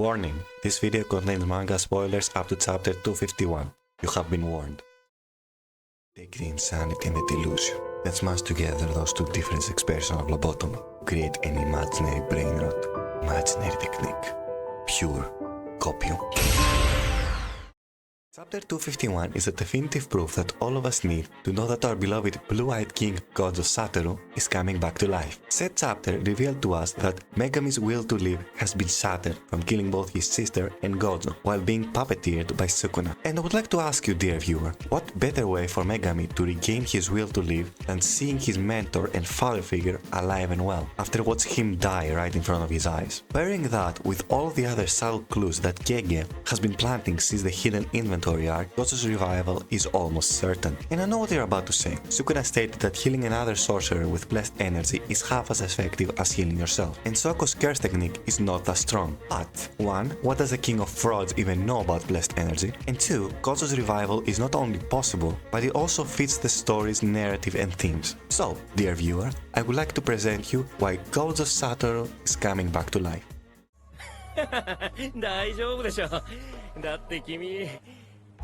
Warning, this video contains manga spoilers up to chapter 251. You have been warned. Take the insanity and the delusion. Let's smash together those two different expressions of lobotomy to create an imaginary brain rot, imaginary technique, pure copium. Chapter 251 is a definitive proof that all of us need to know that our beloved blue-eyed king Gojo Satoru is coming back to life. Said chapter revealed to us that Megami's will to live has been shattered from killing both his sister and Gojo while being puppeteered by Sukuna. And I would like to ask you, dear viewer, what better way for Megami to regain his will to live than seeing his mentor and father figure alive and well after watching him die right in front of his eyes? Pairing that with all the other subtle clues that Gege has been planting since the hidden inventory arc, Gojo's revival is almost certain. And I know what you're about to say. Sukuna stated that healing another sorcerer with blessed energy is half as effective as healing yourself, and Soko's curse technique is not that strong. But 1. What does the king of frauds even know about blessed energy? And 2. Gojo's revival is not only possible, but it also fits the story's narrative and themes. So, dear viewer, I would like to present you why Gojo Satoru is coming back to life. 大丈夫でしょ。だって君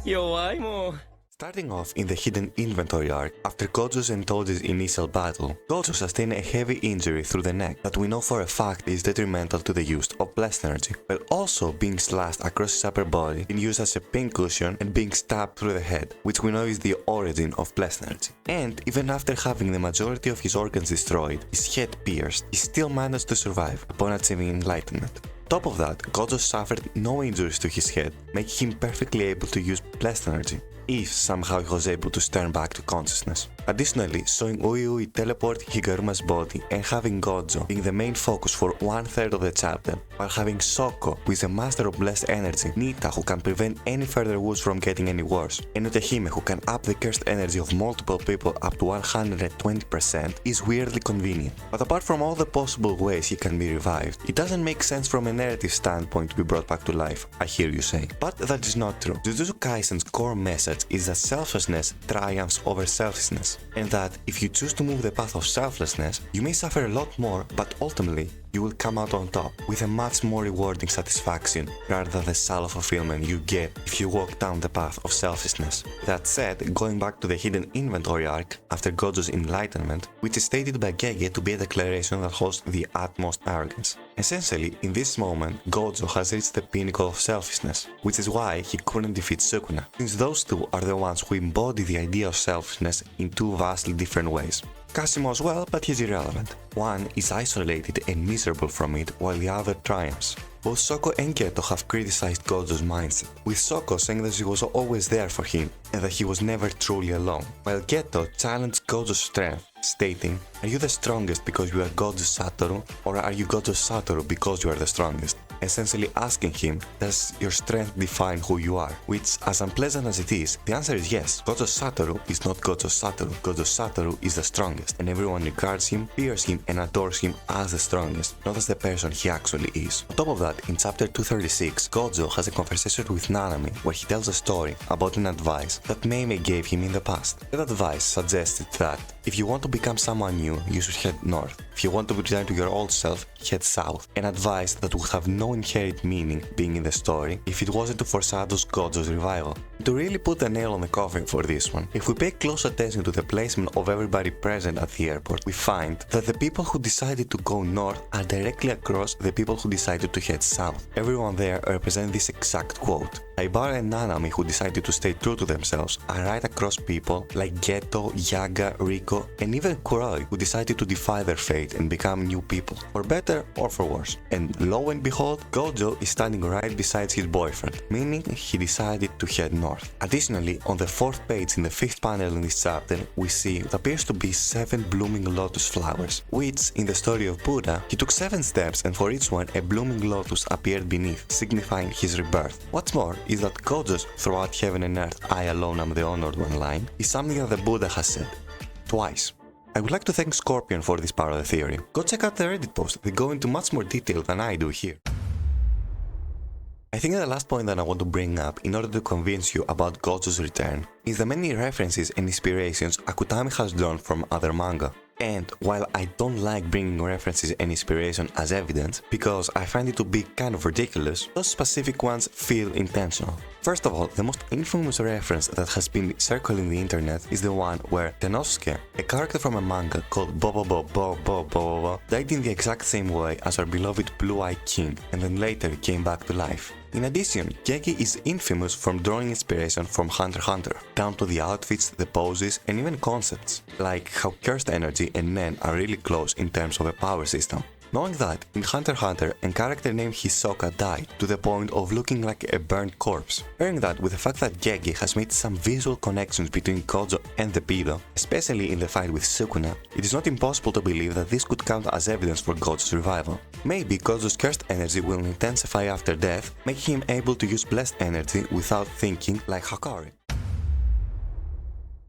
弱いもん。 Starting off in the hidden inventory arc, after Gojo's and Toji's initial battle, Gojo sustained a heavy injury through the neck that we know for a fact is detrimental to the use of blessed energy, while also being slashed across his upper body, being used as a pincushion and being stabbed through the head, which we know is the origin of blessed energy. And even after having the majority of his organs destroyed, his head pierced, he still managed to survive upon achieving enlightenment. Top of that, Gojo suffered no injuries to his head, making him perfectly able to use blessed energy, if somehow he was able to turn back to consciousness. Additionally, showing Ui teleport Higuruma's body and having Gojo being the main focus for 1/3 of the chapter, while having Soko, who is a master of blessed energy, Nita, who can prevent any further wounds from getting any worse, and Utehime, who can up the cursed energy of multiple people up to 120%, is weirdly convenient. But apart from all the possible ways he can be revived, it doesn't make sense from a narrative standpoint to be brought back to life, I hear you say. But that is not true. Jujutsu Kaisen's core message is that selflessness triumphs over selfishness, and that if you choose to move the path of selflessness, you may suffer a lot more, but ultimately you will come out on top with a much more rewarding satisfaction rather than the shallow fulfillment you get if you walk down the path of selfishness. That said, going back to the hidden inventory arc after Gojo's enlightenment, which is stated by Gege to be a declaration that holds the utmost arrogance. Essentially, in this moment, Gojo has reached the pinnacle of selfishness, which is why he couldn't defeat Sukuna, since those two are the ones who embody the idea of selfishness in two vastly different ways. Kasimo as well, but he's irrelevant. One is isolated and miserable from it, while the other triumphs. Both Soko and Geto have criticized Gojo's mindset, with Soko saying that she was always there for him and that he was never truly alone, while Geto challenged Gojo's strength, stating, "Are you the strongest because you are Gojo Satoru, or are you Gojo Satoru because you are the strongest?" Essentially asking him, does your strength define who you are? Which, as unpleasant as it is, the answer is yes. Gojo Satoru is not Gojo Satoru. Gojo Satoru is the strongest, and everyone regards him, fears him, and adores him as the strongest, not as the person he actually is. On top of that, in chapter 236, Gojo has a conversation with Nanami where he tells a story about an advice that Meimei gave him in the past. That advice suggested that if you want to become someone new, you should head north. If you want to return to your old self, head south. An advice that would have no inherent meaning being in the story if it wasn't to foreshadow Gojo's revival. To really put the nail on the coffin for this one, if we pay close attention to the placement of everybody present at the airport, we find that the people who decided to go north are directly across the people who decided to head south. Everyone there represents this exact quote. Aibara and Nanami, who decided to stay true to themselves, are right across people like Geto, Yaga, Riko, and even Kuroi, who decided to defy their fate and become new people, for better or for worse. And lo and behold, Gojo is standing right beside his boyfriend, meaning he decided to head north. Additionally, on the 4th page in the 5th panel in this chapter, we see what appears to be 7 blooming lotus flowers, which, in the story of Buddha, he took 7 steps and for each one a blooming lotus appeared beneath, signifying his rebirth. What's more is that Gojo's "throughout heaven and earth, I alone am the honored one" line is something that the Buddha has said twice. I would like to thank Scorpion for this part of the theory. Go check out the Reddit post, they go into much more detail than I do here. I think the last point that I want to bring up in order to convince you about Gojo's return is the many references and inspirations Akutami has drawn from other manga. And while I don't like bringing references and inspiration as evidence, because I find it to be kind of ridiculous, those specific ones feel intentional. First of all, the most infamous reference that has been circling the internet is the one where Tenosuke, a character from a manga called Bo, died in the exact same way as our beloved Blue-Eye King and then later came back to life. In addition, Gege is infamous from drawing inspiration from Hunter x Hunter, down to the outfits, the poses, and even concepts, like how cursed energy and Nen are really close in terms of a power system. Knowing that, in Hunter x Hunter, a character named Hisoka died to the point of looking like a burnt corpse. Pairing that with the fact that Gege has made some visual connections between Gojo and the pedo, especially in the fight with Sukuna, it is not impossible to believe that this could count as evidence for Gojo's revival. Maybe Gojo's cursed energy will intensify after death, making him able to use blessed energy without thinking like Hakari.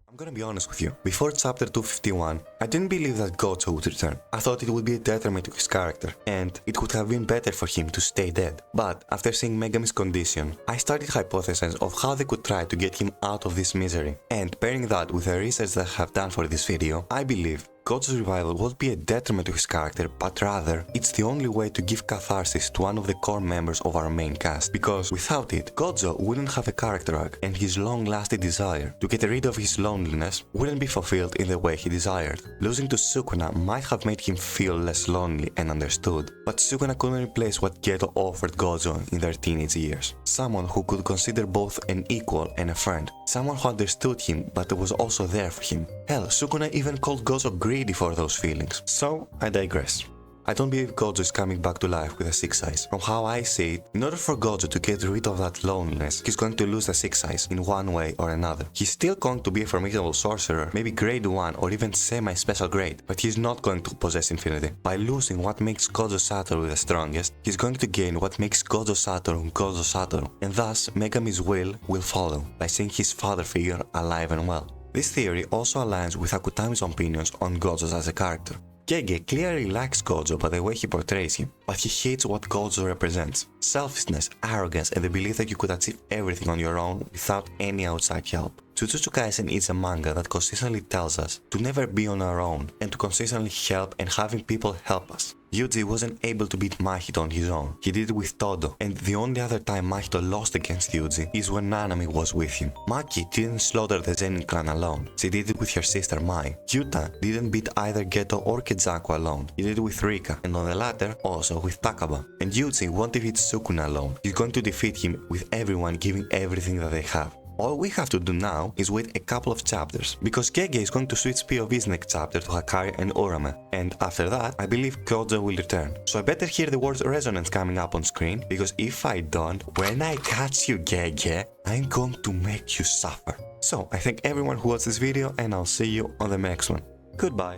I'm gonna be honest with you, before chapter 251, I didn't believe that Gojo would return. I thought it would be a detriment to his character, and it would have been better for him to stay dead. But after seeing Megami's condition, I started hypothesizing of how they could try to get him out of this misery. And pairing that with the research that I have done for this video, I believe Gojo's revival won't be a detriment to his character, but rather, it's the only way to give catharsis to one of the core members of our main cast, because without it, Gojo wouldn't have a character arc, and his long-lasting desire to get rid of his loneliness wouldn't be fulfilled in the way he desired. Losing to Sukuna might have made him feel less lonely and understood, but Sukuna couldn't replace what Geto offered Gojo in their teenage years. Someone who could consider both an equal and a friend. Someone who understood him, but was also there for him. Hell, Sukuna even called Gojo greedy for those feelings. So, I digress. I don't believe Gojo is coming back to life with a 6 eyes. From how I see it, in order for Gojo to get rid of that loneliness, he's going to lose the 6 eyes in one way or another. He's still going to be a formidable sorcerer, maybe grade 1 or even semi-special grade, but he's not going to possess infinity. By losing what makes Gojo Satoru the strongest, he's going to gain what makes Gojo Satoru, and thus Megami's will follow, by seeing his father figure alive and well. This theory also aligns with Akutami's opinions on Gojo as a character. Gege clearly likes Gojo by the way he portrays him, but he hates what Gojo represents. Selfishness, arrogance, and the belief that you could achieve everything on your own without any outside help. Jujutsu Kaisen is a manga that consistently tells us to never be on our own and to consistently help and having people help us. Yuji wasn't able to beat Mahito on his own. He did it with Todo, and the only other time Mahito lost against Yuji is when Nanami was with him. Maki didn't slaughter the Zenin clan alone. She did it with her sister Mai. Yuta didn't beat either Geto or Kizaku alone. He did it with Rika, and on the latter, also with Takaba. And Yuji won't defeat Sukuna alone. He's going to defeat him with everyone giving everything that they have. All we have to do now is wait a couple of chapters, because Gege is going to switch POV's next chapter to Hakari and Urame, and after that, I believe Gojo will return. So I better hear the word resonance coming up on screen, because if I don't, when I catch you Gege, I'm going to make you suffer. So I thank everyone who watched this video, and I'll see you on the next one. Goodbye.